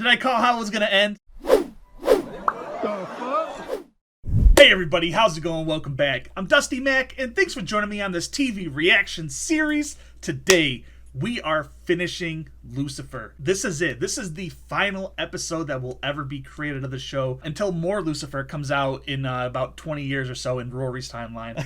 Did I call how it was gonna end? Hey everybody, how's it going? Welcome back. I'm Dusty Mac, and thanks for joining me on this TV reaction series. Today, we are finishing Lucifer. This is it. This is the final episode that will ever be created of the show until more Lucifer comes out in about 20 years or so in Rory's timeline.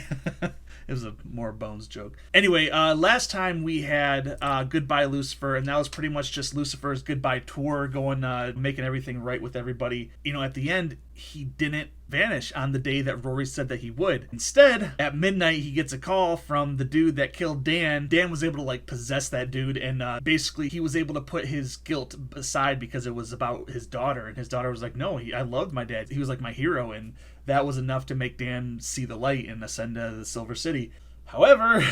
It was a more Bones joke. Anyway, last time we had Goodbye Lucifer, and that was pretty much just Lucifer's goodbye tour, going, making everything right with everybody. You know, at the end, he didn't vanish on the day that Rory said that he would. Instead, at midnight, he gets a call from the dude that killed Dan. Dan was able to, like, possess that dude, and basically he was able to put his guilt aside because it was about his daughter, and his daughter was like, no, I loved my dad. He was like my hero, and that was enough to make Dan see the light and ascend to the Silver City. However,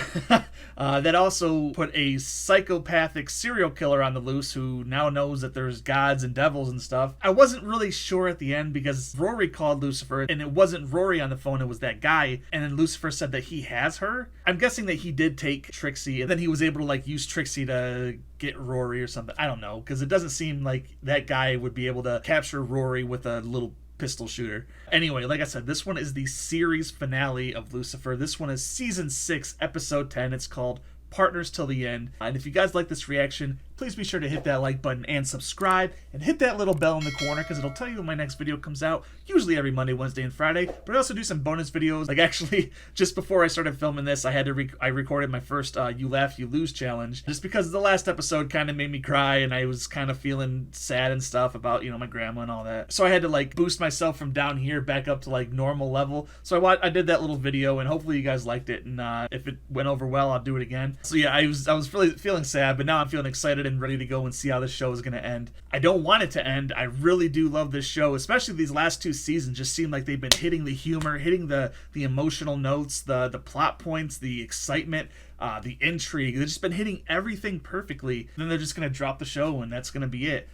that also put a psychopathic serial killer on the loose who now knows that there's gods and devils and stuff. I wasn't really sure at the end because Rory called Lucifer and it wasn't Rory on the phone, it was that guy. And then Lucifer said that he has her. I'm guessing that he did take Trixie and then he was able to like use Trixie to get Rory or something. I don't know, because it doesn't seem like that guy would be able to capture Rory with a little pistol shooter. Anyway, like I said, this one is the series finale of Lucifer. This one is season 6, episode 10. It's called Partners Till the End. And if you guys like this reaction, please be sure to hit that like button and subscribe, and hit that little bell in the corner because it'll tell you when my next video comes out, usually every Monday, Wednesday, and Friday. But I also do some bonus videos. Like actually, just before I started filming this, I had to I recorded my first You Laugh, You Lose challenge, just because the last episode kind of made me cry, and I was kind of feeling sad and stuff about, you know, my grandma and all that. So I had to like boost myself from down here back up to like normal level. So I did that little video, and hopefully you guys liked it. And if it went over well, I'll do it again. So yeah, I was really feeling sad, but now I'm feeling excited and ready to go and see how this show is going to end. I don't want it to end. I really do love this show, especially these last 2 seasons just seem like they've been hitting the humor, hitting the emotional notes, the plot points, the excitement, the intrigue. They've just been hitting everything perfectly. Then they're just going to drop the show and that's going to be it.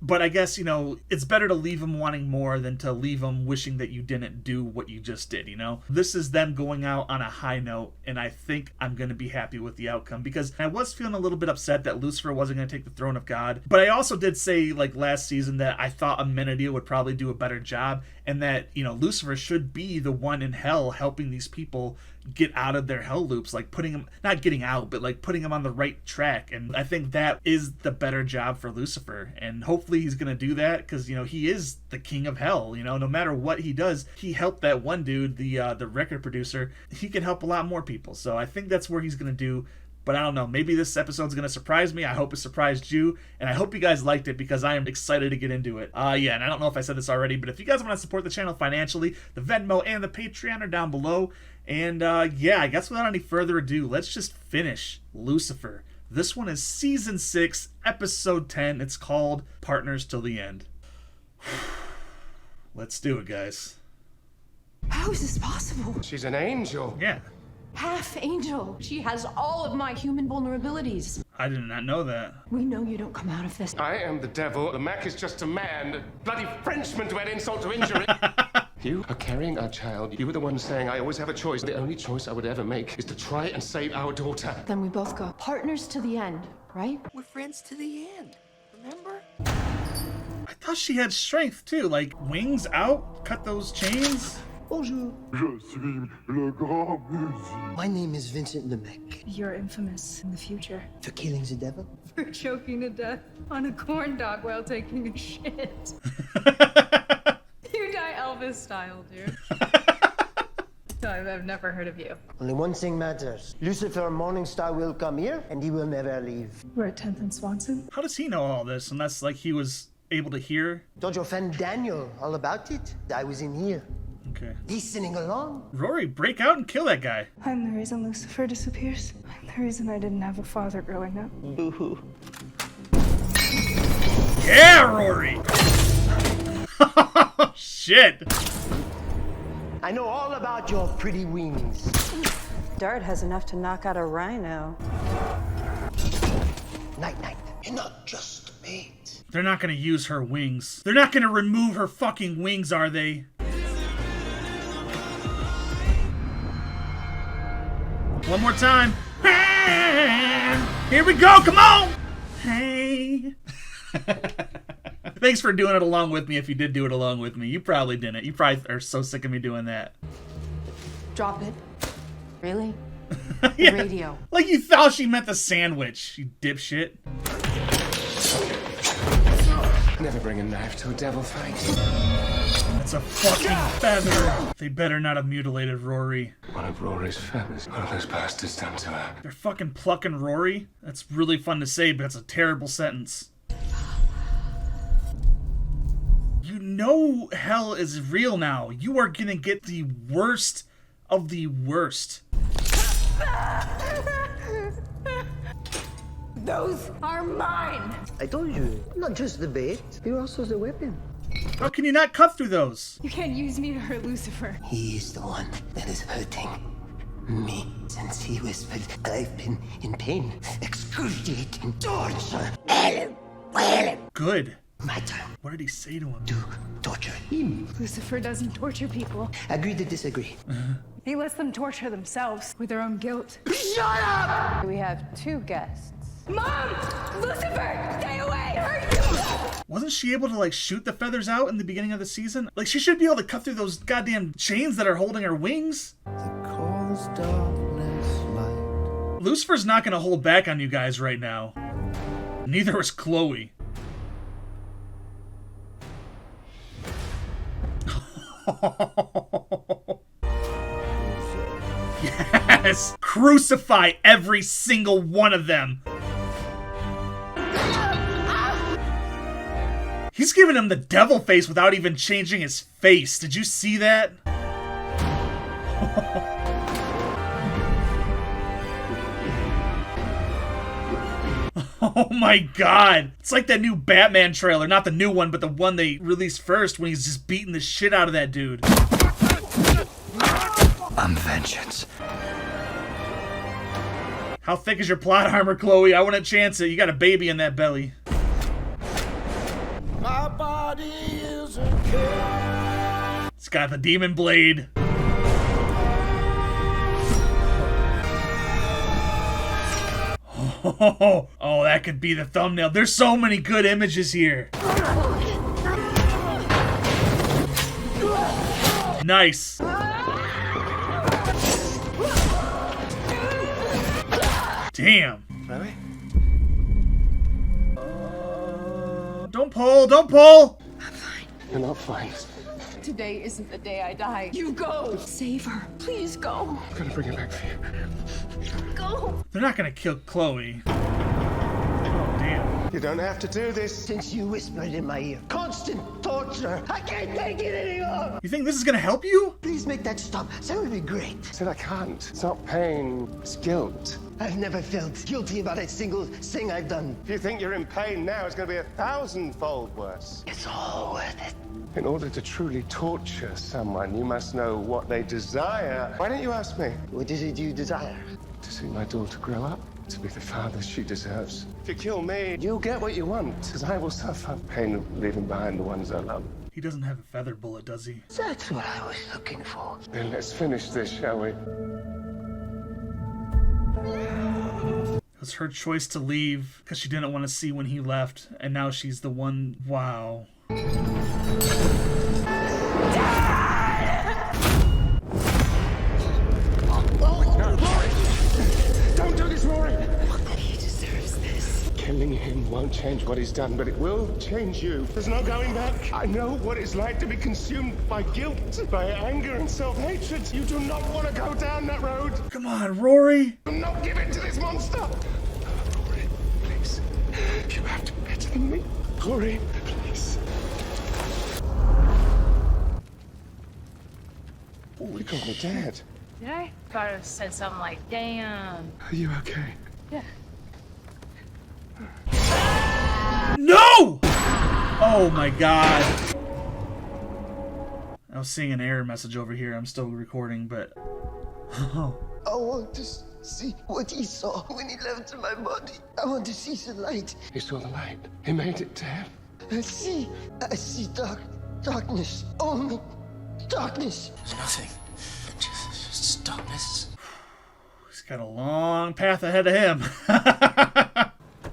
But I guess, you know, it's better to leave them wanting more than to leave them wishing that you didn't do what you just did, you know? This is them going out on a high note, and I think I'm going to be happy with the outcome, because I was feeling a little bit upset that Lucifer wasn't going to take the throne of God. But I also did say, like, last season that I thought Amenadiel would probably do a better job, and that, you know, Lucifer should be the one in hell helping these people get out of their hell loops, like putting them, not getting out, but like putting them on the right track. And I think that is the better job for Lucifer, and hopefully he's gonna do that, because, you know, he is the king of hell. You know, no matter what he does, he helped that one dude, the record producer. He can help a lot more people, so I think that's where he's gonna do. But I don't know, maybe this episode's going to surprise me. I hope it surprised you, and I hope you guys liked it, because I am excited to get into it. Yeah, and I don't know if I said this already, but if you guys want to support the channel financially, the Venmo and the Patreon are down below. And yeah, I guess without any further ado, let's just finish Lucifer. This one is season 6, episode 10. It's called Partners Till the End. Let's do it, guys. How is this possible? She's an angel. Yeah. Half angel. She has all of my human vulnerabilities. I did not know that. We know you don't come out of this. I am the devil. The Mac is just a man. A bloody Frenchman to add insult to injury. You are carrying our child. You were the one saying I always have a choice. The only choice I would ever make is to try and save our daughter. Then we both go partners to the end, right? We're friends to the end, remember? I thought she had strength too, like wings out, cut those chains. Bonjour. Je suis le grand musicien. My name is Vincent Lemec. You're infamous in the future. For killing the devil? For choking to death on a corn dog while taking a shit. You die Elvis style, dude. I've never heard of you. Only one thing matters. Lucifer Morningstar will come here, and he will never leave. We're at 10th and Swanson. How does he know all this unless like he was able to hear? Told your friend Daniel all about it. I was in here. Okay. Listening along. Rory, break out and kill that guy. I'm the reason Lucifer disappears. I'm the reason I didn't have a father growing up. Boo-hoo. Yeah, Rory! Shit! I know all about your pretty wings. Dart has enough to knock out a rhino. Night-night. You're not just a mate. They're not gonna use her wings. They're not gonna remove her fucking wings, are they? One more time. Here we go, come on! Hey. Thanks for doing it along with me if you did do it along with me. You probably didn't. You probably are so sick of me doing that. Drop it. Really? Yeah. Radio. Like you thought she meant the sandwich, you dipshit. Never bring a knife to a devil fight. It's a fucking feather. They better not have mutilated Rory. One of Rory's feathers. What have those bastards done to her? They're fucking plucking Rory? That's really fun to say, but it's a terrible sentence. You know hell is real now. You are gonna get the worst of the worst. Those are mine. I told you, not just the bait, you're also the weapon. How can you not cut through those? You can't use me to hurt Lucifer. He is the one that is hurting me. Since he whispered, I've been in pain, excruciating torture. Good. My turn What did he say to him? to torture him. Lucifer doesn't torture people. Agree to disagree. He lets them torture themselves with their own guilt. We have 2 guests. Mom! Lucifer! Stay away! Hurt you! Wasn't she able to like shoot the feathers out in the beginning of the season? Like she should be able to cut through those goddamn chains that are holding her wings. Lucifer's not gonna hold back on you guys right now. Neither was Chloe. Yes! Crucify every single one of them! He's giving him the devil face without even changing his face. Did you see that? Oh my god. It's like that new Batman trailer. Not the new one, but the one they released first when he's just beating the shit out of that dude. I'm vengeance. How thick is your plot armor, Chloe? I wouldn't chance it. You got a baby in that belly. My body is a It's got the demon blade. Oh, that could be the thumbnail. There's so many good images here. Nice. Damn. Chloe? Don't pull, don't pull. You're not fine. Today isn't the day I die. You go. Save her. Please go. I'm gonna bring it back for you. Go. They're not gonna kill Chloe. Oh, damn. You don't have to do this. Since you whispered in my ear, constant torture, I can't take it anymore. You think this is gonna help you? Please make that stop. That would be great. I said I can't. It's not pain, it's guilt. I've never felt guilty about a single thing I've done. If you think you're in pain now, it's gonna be 1,000-fold worse. It's all worth it. In order to truly torture someone, you must know what they desire. Why don't you ask me? What is it you desire? To see my daughter grow up, to be the father she deserves. If you kill me, you'll get what you want, because I will suffer pain of leaving behind the ones I love. He doesn't have a feather bullet, does he? That's what I was looking for. Then let's finish this, shall we? It was her choice to leave because she didn't want to see when he left, and now she's the one. Wow. Don't do this, Rory! He deserves this. Killing him won't change what he's done, but it will change you. There's no going back. I know what it's like to be consumed by guilt, by anger and self-hatred. You do not want to go down that road. Come on, Rory. Do not give in to this monster. Rory, please. You have to be better than me. Rory, please. You called me Dad. Did I? Thought I said something like, damn. Are you okay? Yeah. No! Oh my god. I was seeing an error message over here. I'm still recording, but... Oh. I want to see what he saw when he left my body. I want to see the light. He saw the light. He made it to him. I see darkness. Only darkness. Nothing. Just darkness. He's got a long path ahead of him.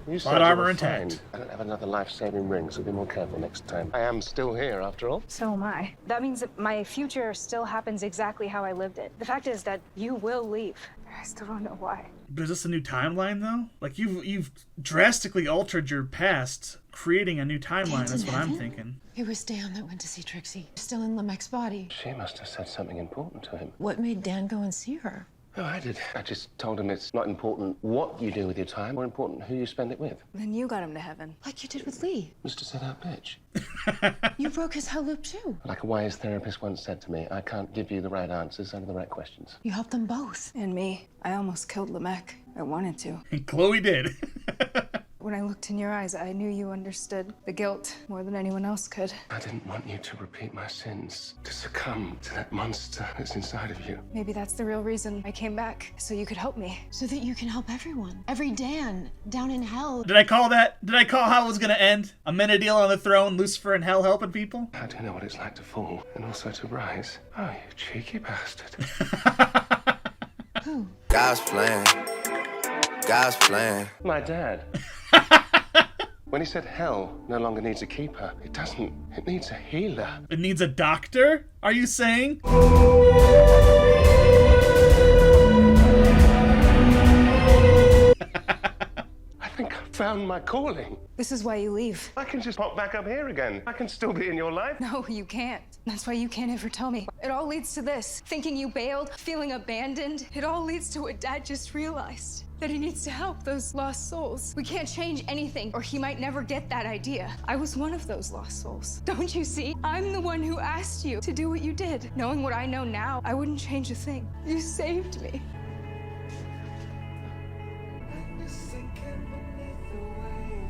You Plot armor intact. I don't have another life-saving ring, so be more careful next time. I am still here, after all. So am I. That means that my future still happens exactly how I lived it. The fact is that you will leave. I still don't know why. But is this a new timeline though? Like you've drastically altered your past, creating a new timeline. That's what I'm thinking. It was Dan that went to see Trixie. Still in Lemek's body. She must have said something important to him. What made Dan go and see her? Oh, I did. I just told him it's not important what you do with your time, more important who you spend it with. Then you got him to heaven. Like you did with Lee. Mr. Set-Up Bitch. You broke his hell loop too. Like a wise therapist once said to me, I can't give you the right answers under the right questions. You helped them both. And me. I almost killed Lemek. I wanted to. And Chloe did. When I looked in your eyes, I knew you understood the guilt more than anyone else could. I didn't want you to repeat my sins, to succumb to that monster that's inside of you. Maybe that's the real reason I came back, so you could help me. So that you can help everyone. Every Dan down in hell. Did I call that? Did I call how it was gonna end? Amenadiel on the throne, Lucifer in hell helping people? I do know what it's like to fall and also to rise. Oh, you cheeky bastard. Who? God's plan. God's plan. My dad. When he said hell no longer needs a keeper, it doesn't. It needs a healer. It needs a doctor? Are you saying? I think I found my calling. This is why you leave. I can just pop back up here again. I can still be in your life. No, you can't. That's why you can't ever tell me. It all leads to this. Thinking you bailed, feeling abandoned. It all leads to what Dad just realized. That he needs to help those lost souls. We can't change anything, or he might never get that idea. I was one of those lost souls. Don't you see? I'm the one who asked you to do what you did. Knowing what I know now, I wouldn't change a thing. You saved me.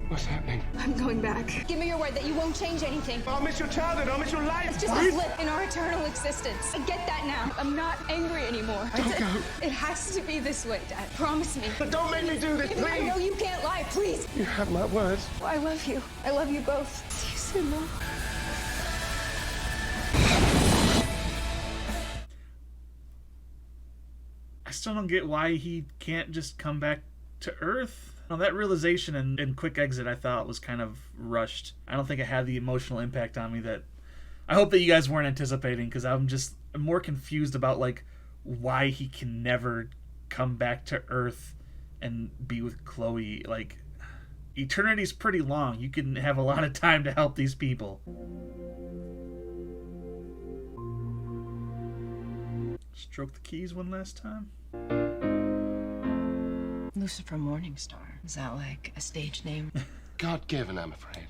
What's happening? I'm going back. Give me your word that you won't change anything. I'll miss your childhood. I'll miss your life. It's just a blip in our eternal existence. I get that now. I'm not angry anymore. Don't go. It has to be this way, Dad. Promise me. But don't make me do this, please. I know you can't lie. Please. You have my words. I love you. I love you both. See you soon, Mom. I still don't get why he can't just come back to Earth. Now, that realization and quick exit I thought was kind of rushed. I don't think it had the emotional impact on me that I hope that you guys weren't anticipating, because I'm more confused about like why he can never come back to Earth and be with Chloe. Like, eternity's pretty long. You can have a lot of time to help these people. Stroke the keys one last time. Lucifer Morningstar. Is that like a stage name? God-given, I'm afraid.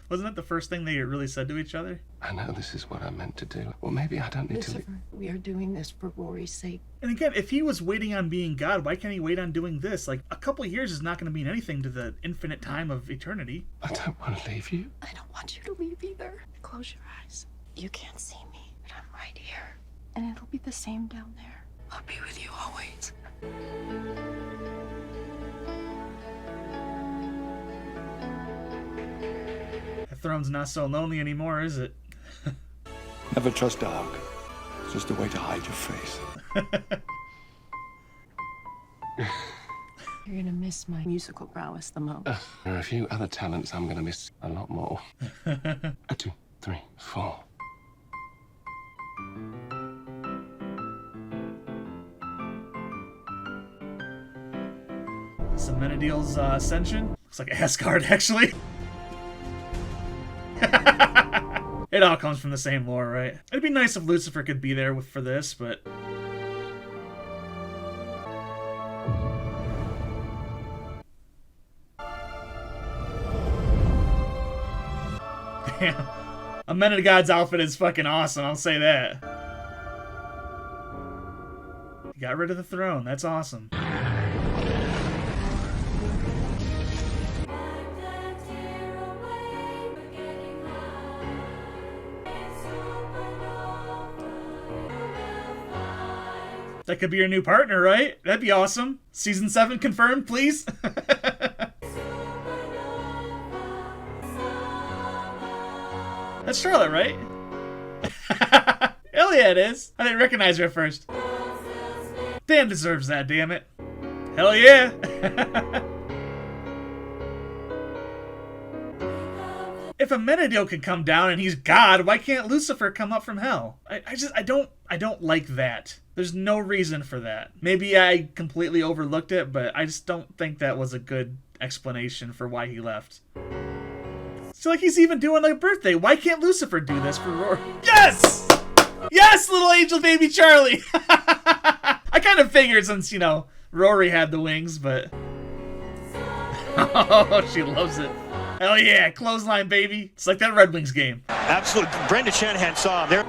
Wasn't that the first thing they really said to each other? I know this is what I'm meant to do. Well, maybe I don't need to... Lucifer, we are doing this for Rory's sake. And again, if he was waiting on being God, why can't he wait on doing this? Like, a couple of years is not going to mean anything to the infinite time of eternity. I don't want to leave you. I don't want you to leave either. Close your eyes. You can't see me, but I'm right here. And it'll be the same down there. I'll be with you always. That throne's not so lonely anymore, is it? Never trust a hug. It's just a way to hide your face. You're gonna miss my musical prowess the most. There are a few other talents I'm going to miss a lot more. 2, 3, 4. Amenadiel's ascension? Looks like Asgard, actually. It all comes from the same lore, right? It'd be nice if Lucifer could be there for this, but... Damn. Amenagod's outfit is fucking awesome, I'll say that. He got rid of the throne, that's awesome. That could be your new partner, right? That'd be awesome. Season 7 confirmed, please. That's Charlotte, right? Hell yeah, it is. I didn't recognize her at first. Dan deserves that, damn it. Hell yeah. If Amenadiel can come down and he's God, why can't Lucifer come up from hell? I don't like that. There's no reason for that. Maybe I completely overlooked it, but I just don't think that was a good explanation for why he left. So like he's even doing like a birthday. Why can't Lucifer do this for Rory? Yes! Yes, little angel baby Charlie! I kind of figured since, you know, Rory had the wings, but... Oh, she loves it. Hell yeah, clothesline, baby. It's like that Red Wings game. Absolutely. Brendan Shanahan saw him there.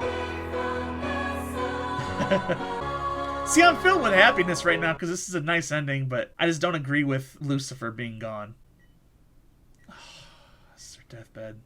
See, I'm filled with happiness right now because this is a nice ending, but I just don't agree with Lucifer being gone. Oh, this is her deathbed.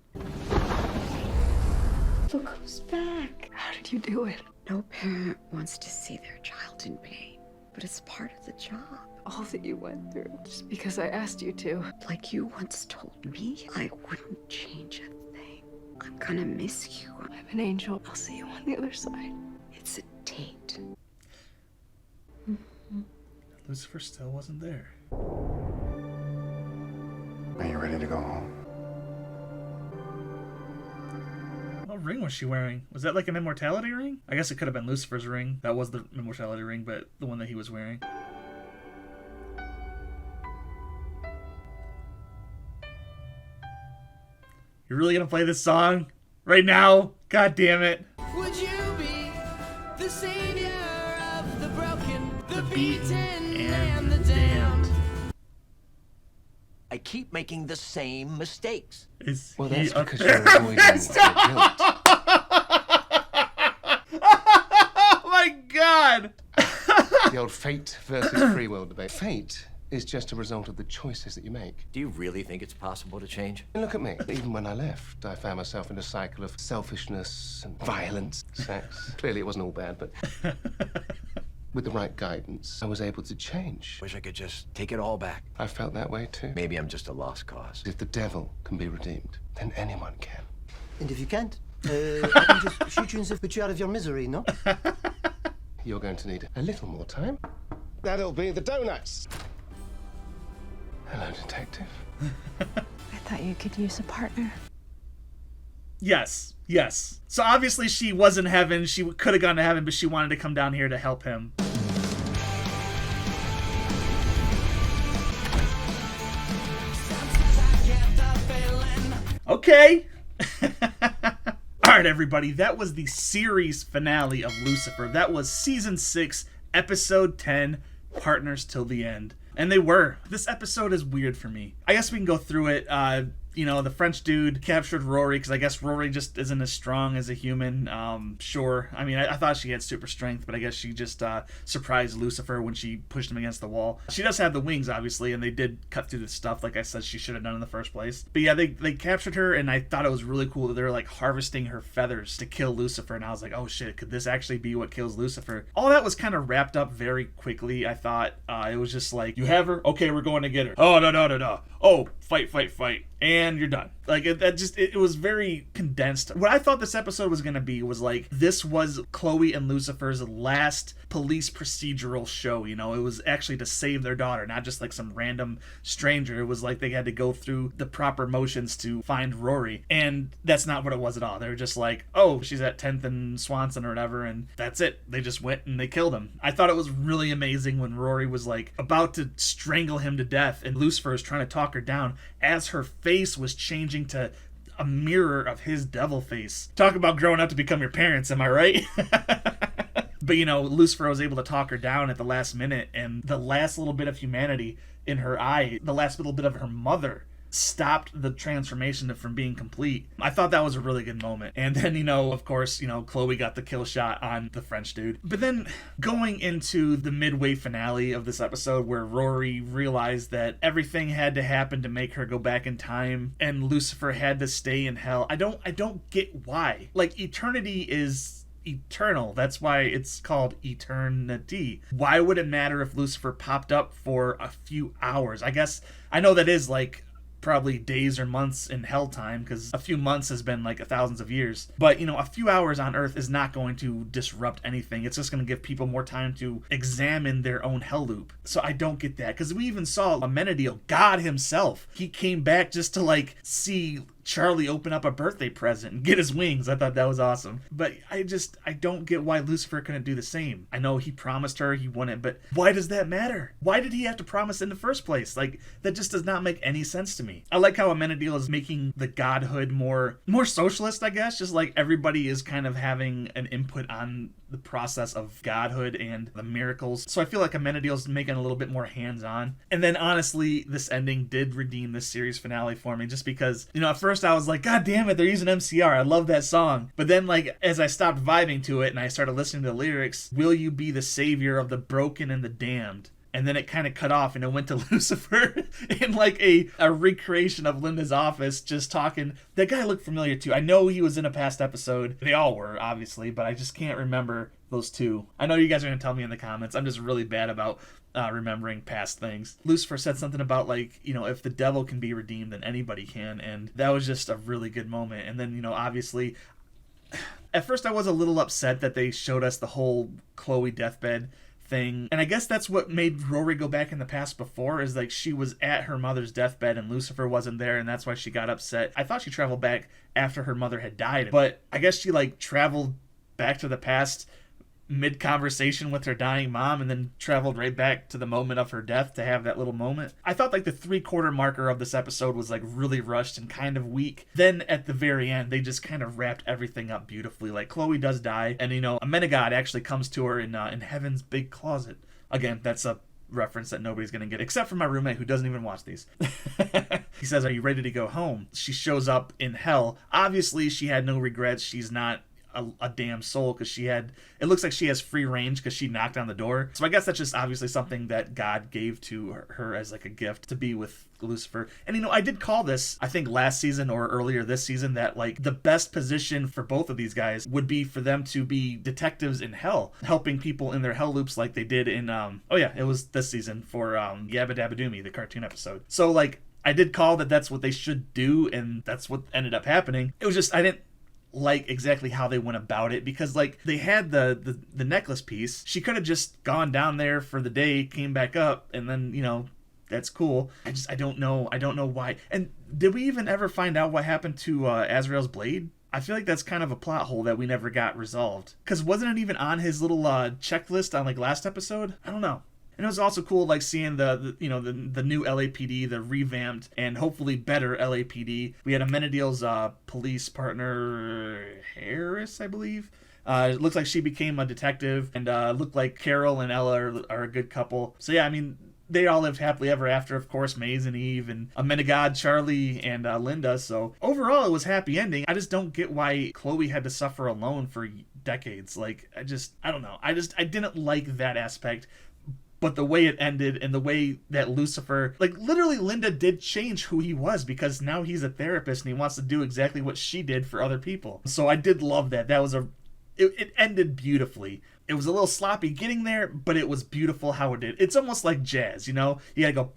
Look who's back. How did you do it? No parent wants to see their child in pain, but it's part of the job. All that you went through, just because I asked you to. Like you once told me, I wouldn't change a thing. I'm gonna miss you. I'm an angel. I'll see you on the other side. It's a date. Lucifer still wasn't there. Are you ready to go home? What ring was she wearing? Was that like an immortality ring? I guess it could have been Lucifer's ring. That was the immortality ring, but the one that he was wearing. You're really gonna play this song right now? God damn it. Would you be the savior of the broken, the beaten, and the damned? I keep making the same mistakes. Well, that's because you're avoiding guilt. Oh my god! The old fate versus free will debate. Fate is just a result of the choices that you make. Do you really think it's possible to change? And look at me. Even when I left, I found myself in a cycle of selfishness and violence, sex. Clearly, it wasn't all bad, but with the right guidance, I was able to change. Wish I could just take it all back. I felt that way too. Maybe I'm just a lost cause. If the devil can be redeemed, then anyone can. And if you can't, I can just shoot you and put you out of your misery, no? You're going to need a little more time. That'll be the donuts. Hello, detective. I thought you could use a partner. Yes, yes. So obviously she was in heaven. She could have gone to heaven, but she wanted to come down here to help him. Okay. All right, everybody. That was the series finale of Lucifer. That was season 6, episode 10, Partners Till the End. And they were. This episode is weird for me. I guess we can go through it. You know, the French dude captured Rory because I guess Rory just isn't as strong as a human. Sure. I mean, I thought she had super strength, but I guess she just surprised Lucifer when she pushed him against the wall. She does have the wings, obviously, and they did cut through the stuff, like I said she should have done in the first place. But yeah, they captured her, and I thought it was really cool that they were like harvesting her feathers to kill Lucifer, and I was like, oh shit, could this actually be what kills Lucifer? All that was kind of wrapped up very quickly. I thought it was just like, you have her? Okay, we're going to get her. Oh, no. Oh, fight. And you're done. Like, it was very condensed. What I thought this episode was going to be was like, this was Chloe and Lucifer's last police procedural show, you know? It was actually to save their daughter, not just like some random stranger. It was like they had to go through the proper motions to find Rory. And that's not what it was at all. They were just like, oh, she's at 10th and Swanson or whatever, and that's it. They just went and they killed him. I thought it was really amazing when Rory was like about to strangle him to death, and Lucifer was trying to talk her down as her face was changing to a mirror of his devil face. Talk about growing up to become your parents, am I right? But, you know, Lucifer was able to talk her down at the last minute, and the last little bit of humanity in her eye, the last little bit of her mother, stopped the transformation from being complete. I thought that was a really good moment. And then, you know, of course, you know, Chloe got the kill shot on the French dude. But then going into the midway finale of this episode where Rory realized that everything had to happen to make her go back in time and Lucifer had to stay in hell. I don't get why. Like, eternity is eternal. That's why it's called eternity. Why would it matter if Lucifer popped up for a few hours? I guess I know that is like probably days or months in hell time, because a few months has been like thousands of years. But, you know, a few hours on Earth is not going to disrupt anything. It's just going to give people more time to examine their own hell loop. So I don't get that, because we even saw Amenadiel, God himself. He came back just to like see Charlie open up a birthday present and get his wings. I thought that was awesome. But I don't get why Lucifer couldn't do the same. I know he promised her he wouldn't, but why does that matter? Why did he have to promise in the first place? Like, that just does not make any sense to me. I like how Amenadiel is making the godhood more socialist, I guess. Just like everybody is kind of having an input on the process of godhood and the miracles. So I feel like Amenadiel's making a little bit more hands-on. And then honestly, this ending did redeem this series finale for me, just because, you know, at first I was like, God damn it, they're using MCR. I love that song. But then, like, as I stopped vibing to it and I started listening to the lyrics, will you be the savior of the broken and the damned? And then it kind of cut off and it went to Lucifer in like a recreation of Linda's office, just talking. That guy looked familiar too. I know he was in a past episode. They all were, obviously, but I just can't remember those two. I know you guys are going to tell me in the comments. I'm just really bad about remembering past things. Lucifer said something about, like, you know, if the devil can be redeemed, then anybody can. And that was just a really good moment. And then, you know, obviously, at first I was a little upset that they showed us the whole Chloe deathbed thing, and I guess that's what made Rory go back in the past before, is like she was at her mother's deathbed and Lucifer wasn't there, and that's why she got upset. I thought she traveled back after her mother had died, but I guess she like traveled back to the past mid-conversation with her dying mom and then traveled right back to the moment of her death to have that little moment. I thought like the 3/4 marker of this episode was like really rushed and kind of weak. Then at the very end, they just kind of wrapped everything up beautifully. Like, Chloe does die, and, you know, a Menagod actually comes to her in heaven's big closet. Again, that's a reference that nobody's gonna get except for my roommate, who doesn't even watch these. He says, "Are you ready to go home?" She shows up in hell. Obviously, she had no regrets. She's not a damn soul, because it looks like she has free range because she knocked on the door. So I guess that's just obviously something that God gave to her as like a gift to be with Lucifer. And, you know, I did call this, I think last season or earlier this season, that like the best position for both of these guys would be for them to be detectives in hell, helping people in their hell loops like they did in it was this season for Yabba Dabba Doo Me, the cartoon episode. So like I did call that's what they should do, and that's what ended up happening. It was just I didn't like exactly how they went about it, because like they had the necklace piece. She could have just gone down there for the day, came back up, and then, you know, that's cool. I don't know why. And did we even ever find out what happened to Azrael's blade? I feel like that's kind of a plot hole that we never got resolved, because wasn't it even on his little checklist on like last episode? I don't know. And it was also cool, like, seeing the new LAPD, the revamped and hopefully better LAPD. We had Amenadiel's police partner, Harris, I believe. It looks like she became a detective, and looked like Carol and Ella are a good couple. So yeah, I mean, they all lived happily ever after, of course, Maze and Eve, and Amenagod, Charlie, and Linda. So overall, it was a happy ending. I just don't get why Chloe had to suffer alone for decades. Like, I don't know. I didn't like that aspect. But the way it ended, and the way that Lucifer, like, literally Linda did change who he was, because now he's a therapist and he wants to do exactly what she did for other people. So I did love that. That was it ended beautifully. It was a little sloppy getting there, but it was beautiful how it did. It's almost like jazz, you know? You gotta go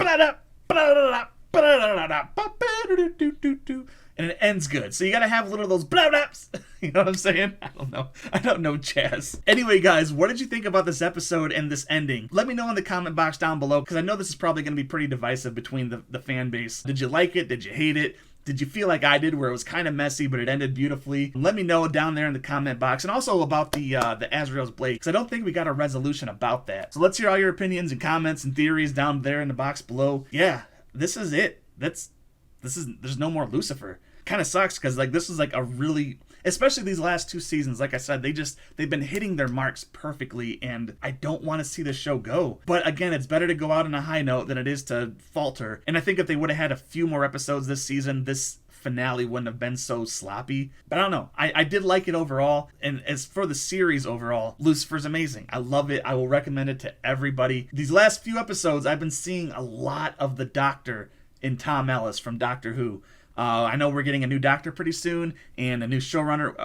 and it ends good. So you gotta have a little of those blah blaps. You know what I'm saying? I don't know jazz. Anyway, guys, what did you think about this episode and this ending? Let me know in the comment box down below, because I know this is probably gonna be pretty divisive between the fan base. Did you like it? Did you hate it? Did you feel like I did, where it was kind of messy, but it ended beautifully? Let me know down there in the comment box. And also about the Azrael's blade, because I don't think we got a resolution about that. So let's hear all your opinions and comments and theories down there in the box below. Yeah, this is it. There's no more Lucifer. Kind of sucks, because like this is like a really, especially these last 2 seasons, like I said, they've been hitting their marks perfectly, and I don't want to see the show go. But again, it's better to go out on a high note than it is to falter. And I think if they would have had a few more episodes this season, this finale wouldn't have been so sloppy. But I don't know. I did like it overall. And as for the series overall, Lucifer's amazing. I love it. I will recommend it to everybody. These last few episodes, I've been seeing a lot of the Doctor in Tom Ellis from Doctor Who. I know we're getting a new doctor pretty soon and a new showrunner,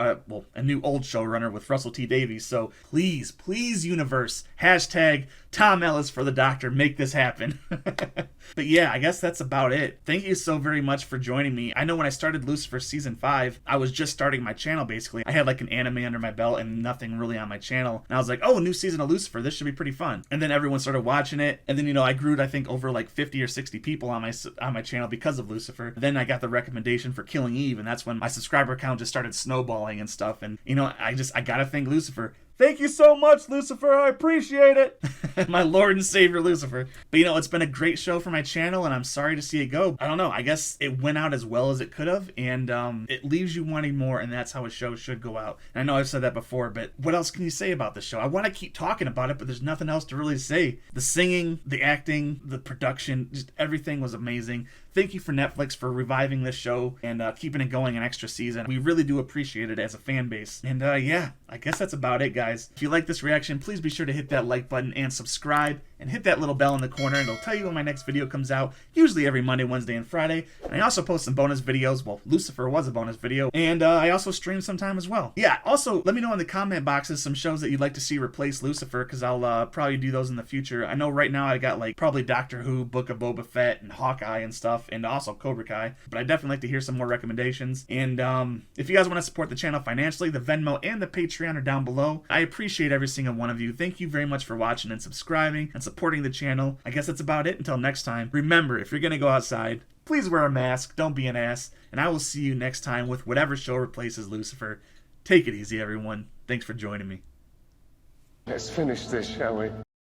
a new old showrunner with Russell T Davies. So please, universe, hashtag Tom Ellis for the Doctor, make this happen. But yeah, I guess that's about it. Thank you so very much for joining me. I know when I started Lucifer season 5, I was just starting my channel basically. I had like an anime under my belt and nothing really on my channel. And I was like, oh, a new season of Lucifer, this should be pretty fun. And then everyone started watching it. And then, I grew to, I think, over like 50 or 60 people on my channel because of Lucifer. Then I got the recommendation for Killing Eve, and that's when my subscriber count just started snowballing and stuff. And, I gotta thank Lucifer. Thank you so much, Lucifer. I appreciate it. My Lord and Savior, Lucifer. But it's been a great show for my channel, and I'm sorry to see it go. I don't know. I guess it went out as well as it could have, and it leaves you wanting more, and that's how a show should go out. And I know I've said that before, but what else can you say about the show? I want to keep talking about it, but there's nothing else to really say. The singing, the acting, the production, just everything was amazing. Thank you for Netflix for reviving this show and keeping it going an extra season. We really do appreciate it as a fan base. And yeah, I guess that's about it, guys. If you like this reaction, please be sure to hit that like button and subscribe. And hit that little bell in the corner, and it'll tell you when my next video comes out, usually every Monday, Wednesday, and Friday. And I also post some bonus videos. Well, Lucifer was a bonus video. And I also stream sometime as well. Yeah, also, let me know in the comment boxes some shows that you'd like to see replace Lucifer, because I'll probably do those in the future. I know right now I got like probably Doctor Who, Book of Boba Fett, and Hawkeye and stuff, and also Cobra Kai. But I'd definitely like to hear some more recommendations. And if you guys want to support the channel financially, the Venmo and the Patreon are down below. I appreciate every single one of you. Thank you very much for watching and subscribing and supporting the channel. I guess that's about it. Until next time, remember, if you're gonna go outside, please wear a mask, don't be an ass, and I will see you next time with whatever show replaces Lucifer. Take it easy, everyone. Thanks for joining me. Let's finish this, shall we?